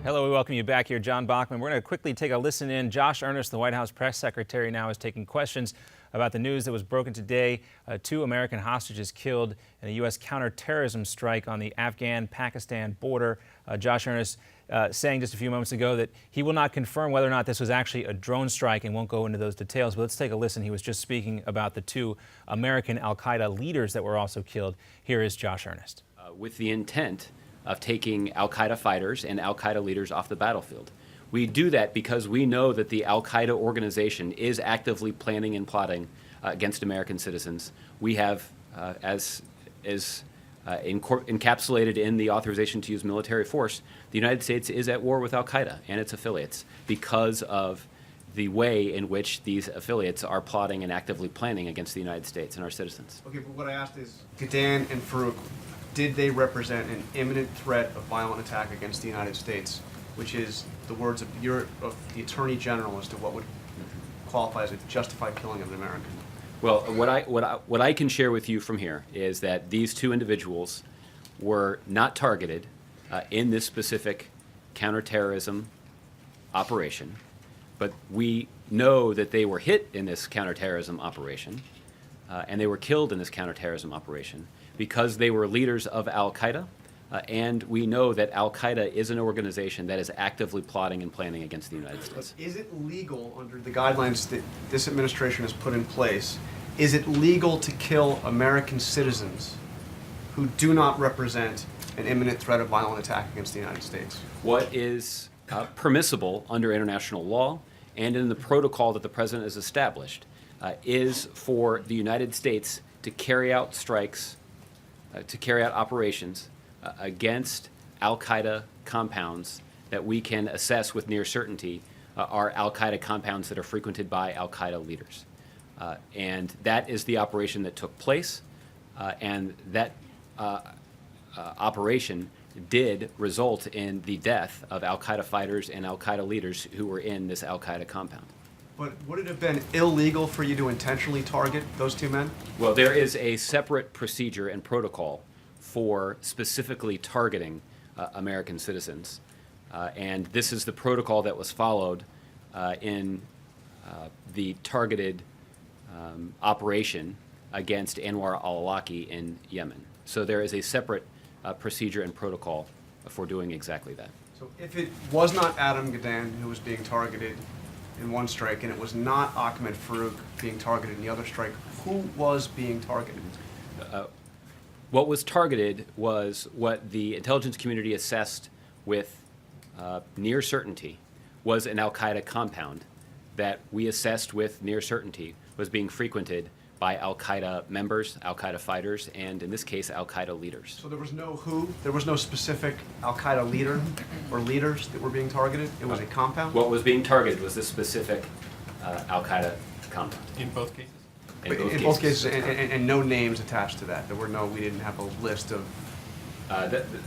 Hello, we welcome you back here, John Bachman. We're going to quickly take a listen in. Josh Earnest, the White House press secretary, now is taking questions about the news that was broken today. 2 American hostages killed in a U.S. counterterrorism strike on the Afghan-Pakistan border. Josh Earnest saying just a few moments ago that he will not confirm whether or not this was actually a drone strike and won't go into those details. But let's take a listen. He was just speaking about the 2 American al-Qaeda leaders that were also killed. Here is Josh Earnest. With the intent of taking al-Qaeda fighters and al-Qaeda leaders off the battlefield. We do that because we know that the al-Qaeda organization is actively planning and plotting against American citizens. We have, as is encapsulated in the authorization to use military force, the United States is at war with al-Qaeda and its affiliates because of the way in which these affiliates are plotting and actively planning against the United States and our citizens. Okay, but what I asked is, Gadan and Farouk, did they represent an imminent threat of violent attack against the United States, which is the words of the Attorney General as to what would qualify as a justified killing of an American? Well, what I can share with you from here is that these 2 individuals were not targeted in this specific counterterrorism operation, but we know that they were hit in this counterterrorism operation, and they were killed in this counterterrorism operation because they were leaders of al-Qaeda, and we know that al-Qaeda is an organization that is actively plotting and planning against the United States. But is it legal under the guidelines that this administration has put in place, is it legal to kill American citizens who do not represent an imminent threat of violent attack against the United States? What is permissible under international law and in the protocol that the President has established is for the United States to carry out strikes, to carry out operations against al-Qaeda compounds that we can assess with near certainty are al-Qaeda compounds that are frequented by al-Qaeda leaders. And that is the operation that took place, and that operation did result in the death of al-Qaeda fighters and al-Qaeda leaders who were in this al-Qaeda compound. But would it have been illegal for you to intentionally target those 2 men? Well, there is a separate procedure and protocol for specifically targeting American citizens. And this is the protocol that was followed in the targeted operation against Anwar al-Awlaki in Yemen. So there is a separate procedure and protocol for doing exactly that. So if it was not Adam Gadan who was being targeted in one strike, and it was not Ahmed Farouk being targeted in the other strike, who was being targeted? What was targeted was what the intelligence community assessed with near certainty was an al-Qaeda compound that we assessed with near certainty was being frequented by al-Qaeda members, al-Qaeda fighters, and in this case, al-Qaeda leaders. So there was no specific al-Qaeda leader or leaders that were being targeted? It was a compound? What was being targeted was this specific al-Qaeda compound. In both cases? In both cases, and no names attached to that. We didn't have a list of...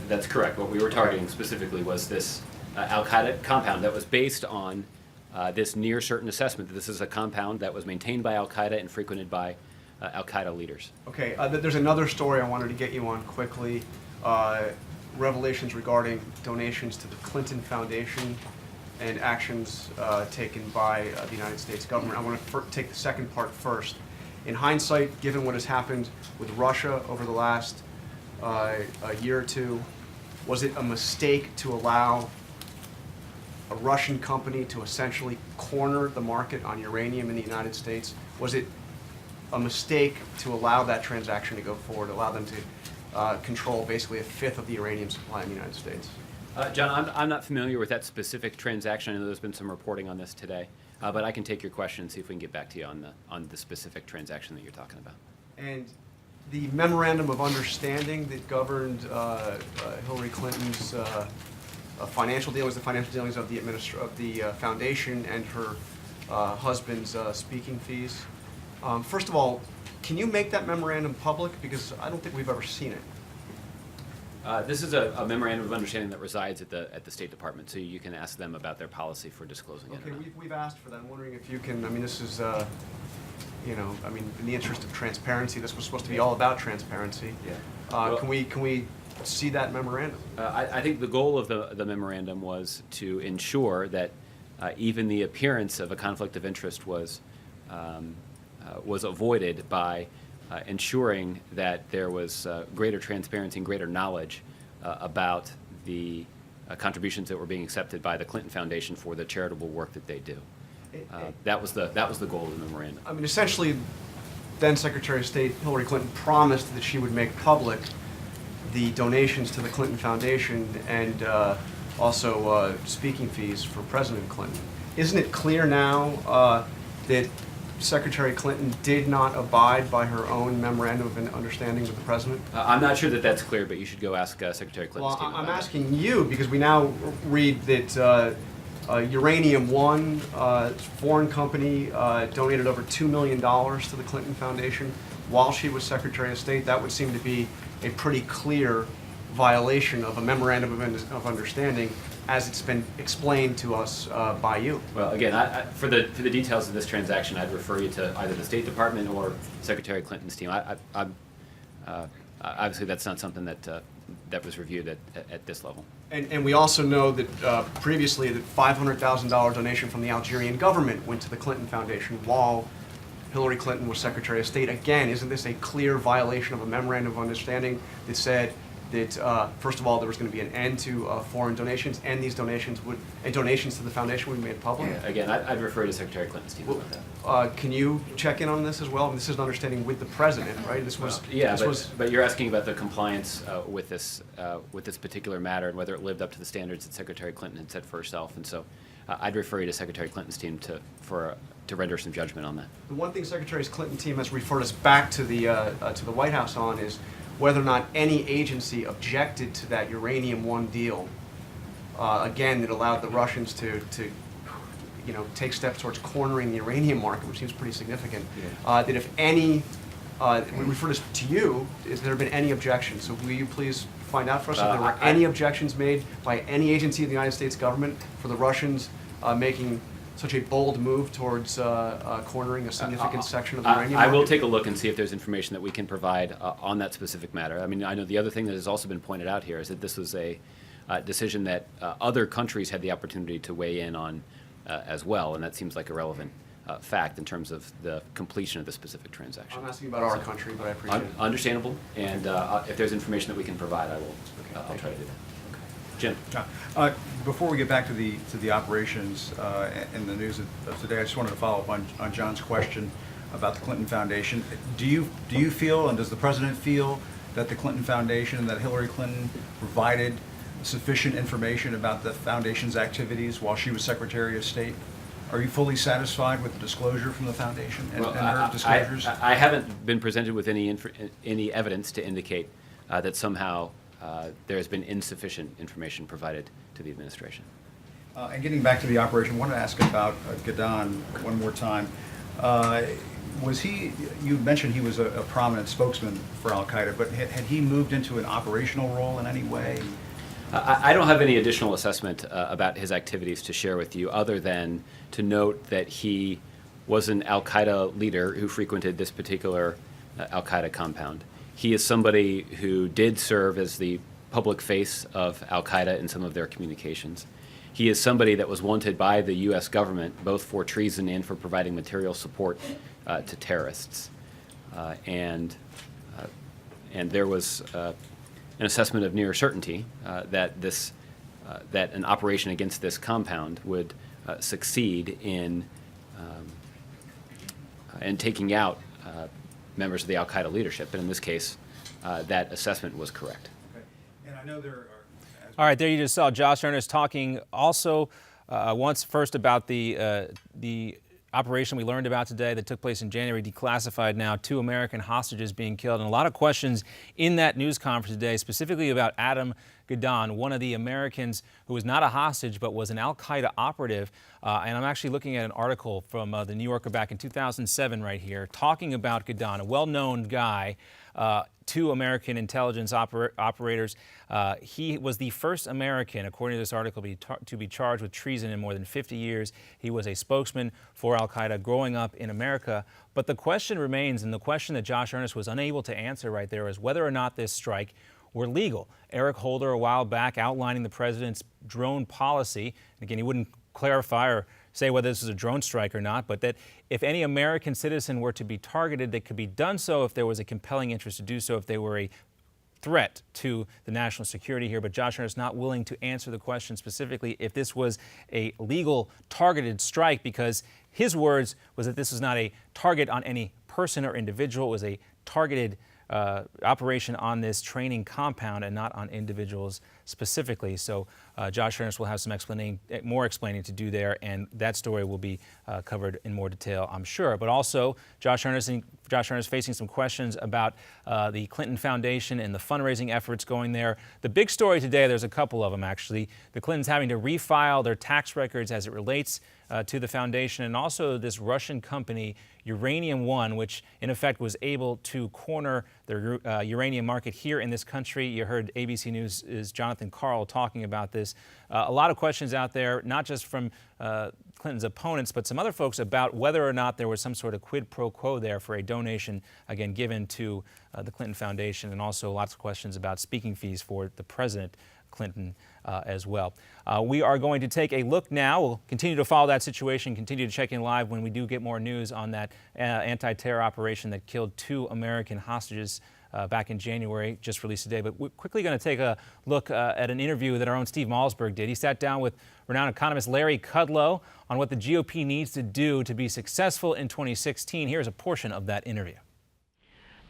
That's correct. What we were targeting specifically was this al-Qaeda compound that was based on this near certain assessment that this is a compound that was maintained by al-Qaeda and frequented by al-Qaeda leaders. Okay, there's another story I wanted to get you on quickly. Revelations regarding donations to the Clinton Foundation and actions taken by the United States government. I want to take the second part first. In hindsight, given what has happened with Russia over the last a year or 2, was it a mistake to allow a Russian company to essentially corner the market on uranium in the United States? Was it a mistake to allow that transaction to go forward, allow them to control basically 1/5 of the uranium supply in the United States? John, I'm not familiar with that specific transaction. I know there's been some reporting on this today, but I can take your question and see if we can get back to you on the specific transaction that you're talking about. And the memorandum of understanding that governed Hillary Clinton's financial dealings, the financial dealings of the foundation and her husband's speaking fees. First of all, can you make that memorandum public? Because I don't think we've ever seen it. This is a memorandum of understanding that resides at the State Department, so you can ask them about their policy for disclosing it. Okay, we've asked for that. I'm wondering if you can. I mean, this is, in the interest of transparency, this was supposed to be all about transparency. Yeah. Can we see that memorandum? I think the goal of the memorandum was to ensure that even the appearance of a conflict of interest was avoided by ensuring that there was greater transparency and greater knowledge about the contributions that were being accepted by the Clinton Foundation for the charitable work that they do. That was the goal of the memorandum. I mean, essentially, then Secretary of State Hillary Clinton promised that she would make public the donations to the Clinton Foundation and also speaking fees for President Clinton. Isn't it clear now that Secretary Clinton did not abide by her own memorandum of understanding with the president? I'm not sure that that's clear, but you should go ask Secretary Clinton's team about I'm that. asking you because we now read that Uranium One, foreign company, donated over $2 million to the Clinton Foundation while she was Secretary of State. That would seem to be a pretty clear violation of a memorandum of understanding as it's been explained to us by you. Well, again, for the details of this transaction, I'd refer you to either the State Department or Secretary Clinton's team. Obviously, that's not something that was reviewed at this level. And we also know that previously that $500,000 donation from the Algerian government went to the Clinton Foundation while Hillary Clinton was Secretary of State. Again, isn't this a clear violation of a memorandum of understanding that said that, first of all, there was going to be an end to foreign donations, and these donations donations to the foundation would be made public? Yeah, again, I'd refer you to Secretary Clinton's team about that. Can you check in on this as well? I mean, this is an understanding with the president, right? This was but you're asking about the compliance with this particular matter and whether it lived up to the standards that Secretary Clinton had set for herself, and so I'd refer you to Secretary Clinton's team to render some judgment on that. The one thing Secretary Clinton's team has referred us back to the White House on is whether or not any agency objected to that Uranium One deal. Again, that allowed the Russians to take steps towards cornering the uranium market, which seems pretty significant. Yeah. That if any, we refer this to you, has there been any objections? So will you please find out for us if there were any objections made by any agency of the United States government for the Russians making such a bold move towards cornering a significant section of the uranium market? I will take a look and see if there's information that we can provide on that specific matter. I mean, I know the other thing that has also been pointed out here is that this was a decision that other countries had the opportunity to weigh in on as well, and that seems like a relevant fact in terms of the completion of the specific transaction. I'm asking about our country, but I appreciate it. Understandable, and if there's information that we can provide, I'll try to do that. Jim. Before we get back to the operations and the news of today, I just wanted to follow up on John's question about the Clinton Foundation. Do you feel, and does the president feel, that the Clinton Foundation and that Hillary Clinton provided sufficient information about the foundation's activities while she was Secretary of State? Are you fully satisfied with the disclosure from the foundation and her disclosures? I haven't been presented with any evidence to indicate that somehow there has been insufficient information provided to the administration. And getting back to the operation, I wanted to ask about Gaddan one more time. You mentioned he was a prominent spokesman for al-Qaeda, but had he moved into an operational role in any way? I don't have any additional assessment about his activities to share with you other than to note that he was an al-Qaeda leader who frequented this particular al-Qaeda compound. He is somebody who did serve as the public face of al-Qaeda in some of their communications. He is somebody that was wanted by the U.S. government both for treason and for providing material support to terrorists. And there was an assessment of near certainty that an operation against this compound would succeed in taking out members of the al-Qaeda leadership, and in this case, that assessment was correct. Okay. And I know there are... All right, there you just saw Josh Earnest talking also first about the operation we learned about today that took place in January, declassified now, 2 American hostages being killed, and a lot of questions in that news conference today, specifically about Adam Gaddan, one of the Americans who was not a hostage but was an al-Qaeda operative. And I'm actually looking at an article from the New Yorker back in 2007 right here, talking about Gaddan, a well-known guy, 2 American intelligence operators. He was the first American, according to this article, to be charged with treason in more than 50 years. He was a spokesman for al-Qaeda growing up in America. But the question remains, and the question that Josh Earnest was unable to answer right there, is whether or not this strike were legal. Eric Holder a while back outlining the president's drone policy. Again, he wouldn't clarify or say whether this was a drone strike or not, but that if any American citizen were to be targeted, they could be done so if there was a compelling interest to do so, if they were a threat to the national security here. But Josh Earnest not willing to answer the question specifically if this was a legal targeted strike, because his words was that this was not a target on any person or individual. It was a targeted operation on this training compound and not on individuals specifically. So Josh Earnest will have some more explaining to do there, and that story will be covered in more detail, I'm sure. But also, Josh Earnest facing some questions about the Clinton Foundation and the fundraising efforts going there. The big story today, there's a couple of them actually. The Clintons having to refile their tax records as it relates to the foundation, and also this Russian company, Uranium One, which in effect was able to corner the uranium market here in this country. You heard ABC News' Jonathan Karl talking about this. A lot of questions out there, not just from Clinton's opponents, but some other folks about whether or not there was some sort of quid pro quo there for a donation, again, given to the Clinton Foundation, and also lots of questions about speaking fees for the President Clinton as well. We are going to take a look now. We'll continue to follow that situation, continue to check in live when we do get more news on that anti-terror operation that killed 2 American hostages back in January, just released today. But we're quickly going to take a look at an interview that our own Steve Malzberg did. He sat down with renowned economist Larry Kudlow on what the GOP needs to do to be successful in 2016. Here's a portion of that interview.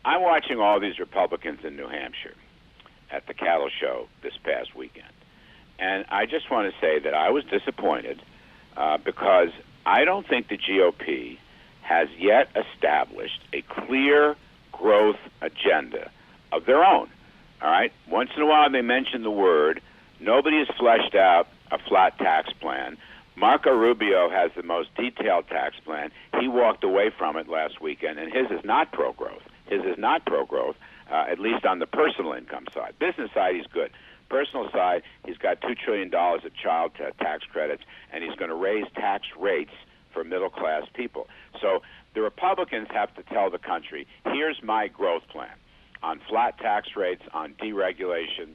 I'm watching all these Republicans in New Hampshire at the cattle show this past weekend. And I just want to say that I was disappointed because I don't think the GOP has yet established a clear growth agenda of their own. All right? Once in a while they mention the word. Nobody has fleshed out a flat tax plan. Marco Rubio has the most detailed tax plan. He walked away from it last weekend, and his is not pro-growth. His is not pro-growth, at least on the personal income side. Business side, he's good. Personal side, he's got $2 trillion of child tax credits, and he's going to raise tax rates for middle-class people. So the Republicans have to tell the country, here's my growth plan on flat tax rates, on deregulation,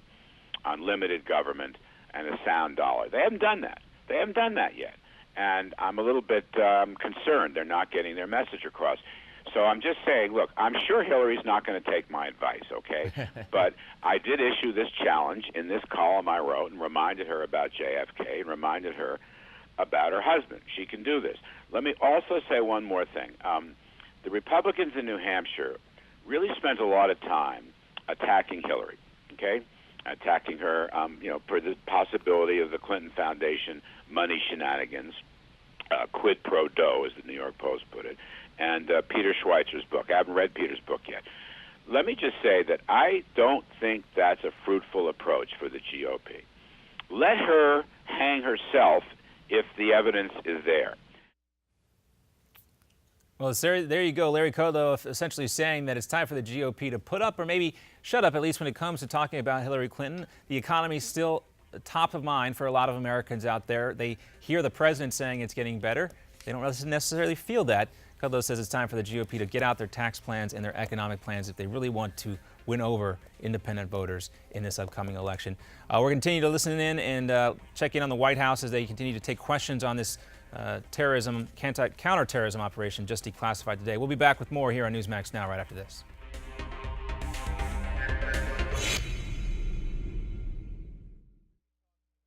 on limited government, and a sound dollar. They haven't done that. They haven't done that yet. And I'm a little bit concerned they're not getting their message across. So I'm just saying, look, I'm sure Hillary's not going to take my advice, okay? But I did issue this challenge in this column I wrote and reminded her about JFK and reminded her about her husband. She can do this. Let me also say one more thing. The Republicans in New Hampshire really spent a lot of time attacking Hillary, okay? Attacking her, for the possibility of the Clinton Foundation money shenanigans, quid pro quo, as the New York Post put it, and Peter Schweitzer's book. I haven't read Peter's book yet. Let me just say that I don't think that's a fruitful approach for the GOP. Let her hang herself if the evidence is there. Well, there you go. Larry Kudlow essentially saying that it's time for the GOP to put up or maybe shut up, at least when it comes to talking about Hillary Clinton. The economy is still top of mind for a lot of Americans out there. They hear the president saying it's getting better. They don't necessarily feel that. Kudlow says it's time for the GOP to get out their tax plans and their economic plans if they really want to win over independent voters in this upcoming election. We're going to continue to listen in and check in on the White House as they continue to take questions on this counter-terrorism operation just declassified today. We'll be back with more here on Newsmax Now right after this.